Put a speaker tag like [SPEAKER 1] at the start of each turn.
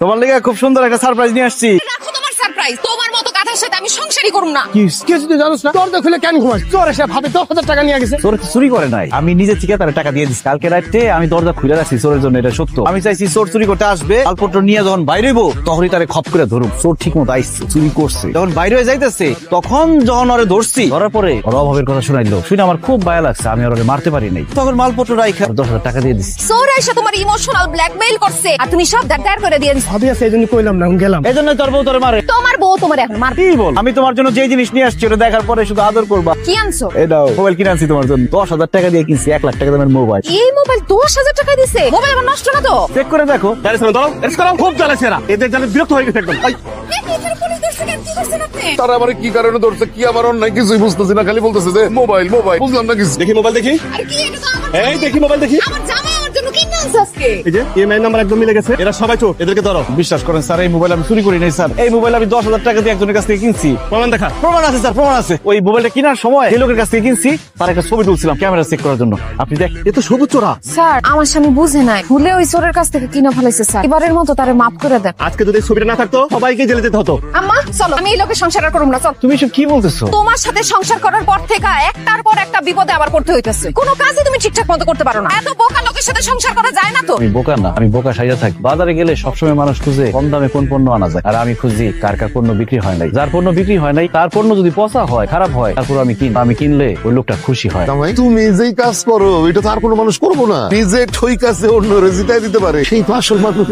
[SPEAKER 1] তোমার লেগে খুব সুন্দর একটা সারপ্রাইজ নিয়ে আসছি।
[SPEAKER 2] রাখো তোমার সারপ্রাইজ, তোমার মতো গাধার সাথে আমি সংসারই করব না।
[SPEAKER 1] কি তুই জানোস না দরজা খুলে কেন ঘুমাস? চোর এসে ভাবে 10,000 টাকা নিয়ে গেছে। চোর চুরি করে নাই, আমি নিজে থেকে তার টাকা দিয়ে দিচ্ছি। কালকে রাতে আমি দরজা খুলে রাখছি চোরের জন্য, এটা সত্য। আমি চাইছি চোর চুরি করতে আসবে, মালপত্র নিয়ে যখন বাইরে হইব তখনই তারে খপ করে ধরুন। চোর ঠিক মতো আইসছে, চুরি করছে। যখন বাইরে হয়ে যাইতেছে তখন যখন ওরে ধরছি, ধরার পরে ওর অভাবের কথা শুনাইলো। শুনে আমার খুব মায়া লাগছে, আমি ওরে মারতে পারি নাই। তখন মালপত্র রাইখা 10,000 টাকা দিয়ে দিচ্ছি।
[SPEAKER 2] চোর এসে তোমার ইমোশনাল ব্ল্যাকমেইল করছে আর তুমি সব দাঁড় করে দিয়ে দিছো।
[SPEAKER 1] ভাবি আছে এইজন্য কইলাম না, গেলাম। এইজন্য তোর বউ তোরে মারে।
[SPEAKER 2] তোমার বউ তোমার এখন মার।
[SPEAKER 1] কি বল? আমি তোমার জন্য যে জিনিস নিয়ে আসছি ওটা দেখার পরে শুধু আদর করবা।
[SPEAKER 2] কি আনছো?
[SPEAKER 1] এই দাও, মোবাইল কিনে আনছি তোমার জন্য। 10,000 টাকা দিয়ে কিনছি, 1 লাখ টাকা দামের মোবাইল।
[SPEAKER 2] এই মোবাইল 10,000 টাকা দিছে? মোবাইল আমার নষ্ট না তো?
[SPEAKER 1] চেক করে দেখো।
[SPEAKER 3] খুব জ্বালাচ্ছে এরা, এদের জানে বিরক্ত হয়ে গেছে একদম।
[SPEAKER 4] তারা আমার কি কারণে ধরছে, কি আমার অন্যায় কিছুই বুঝতেছি না, খালি বলতেছে যে মোবাইল মোবাইল, বুঝলাম না কিছু।
[SPEAKER 3] দেখি মোবাইল দেখি,
[SPEAKER 2] আর কি এটা তো আমার
[SPEAKER 3] এই দেখি মোবাইল দেখি।
[SPEAKER 2] আমার জামাই আমার জন্য কিনে আনছে আজকে।
[SPEAKER 3] এই যে ইএমআই নাম্বার একদম মিলে গেছে, এরা সবাই চোর, এদেরকে ধরো।
[SPEAKER 1] বিশ্বাস করেন স্যার, এই মোবাইল আমি চুরি করি নাই স্যার। এই মোবাইল আমি 10,000 টাকা দিয়ে একজনের কাছ থেকে কিনছি।
[SPEAKER 3] প্রমাণ দেখা।
[SPEAKER 1] প্রমাণ আছে স্যার, প্রমাণ আছে। ওই মোবাইলটা কেনার সময় যে লোকের কাছ থেকে কিনছি তার একটা ছবি তুলছিলাম ক্যামেরা চেক করার জন্য। আপনি দেখ, এ তো সবুজ চোরা।
[SPEAKER 2] স্যার, আমার স্বামী বুঝে নাই, ভুলে ওই চোরের কাছ থেকে কিনে ফেলেছে স্যার। এবারের মতো তারে মাফ করে দেন।
[SPEAKER 3] আজকে যদি ছবিটা না থাকতো সবাইকে জেলে যেতে হতো।
[SPEAKER 2] আম্মা চলো, আমি এই লোকের সংসার আর করব না। চল।
[SPEAKER 1] তুমি সব কি বলতেছো?
[SPEAKER 2] তোমার সাথে সংসার করার পর থেকে একটার পর একটা বিপদে আবার পড়তে হইতেছে। কোনো কাজই তুমি ঠিকঠাক মতো করতে পারো না। এত বোকা লোকের সাথে সংসার করা যায় না তো।
[SPEAKER 1] আমি বোকা না, আমি বোকা সাইজা থাকি। বাজারে গেলে সবসময় মানুষ খুঁজে কম দামে কোন পণ্য আনা যায়, আর আমি খুঁজি কার কার পণ্য বিক্রি হয় নাই। যার পণ্য বিক্রি হয় নাই তার পণ্য যদি পচা হয়, খারাপ হয়, তারপর আমি কিনলে ওই লোকটা খুশি হয়।
[SPEAKER 4] জামাই, তুমি যেই কাজ করো এটা তো আর কোনো মানুষ করবো না। নিজে ঠিক আছে অন্য জিতাই দিতে পারে, সেই তো আসল মানুষ।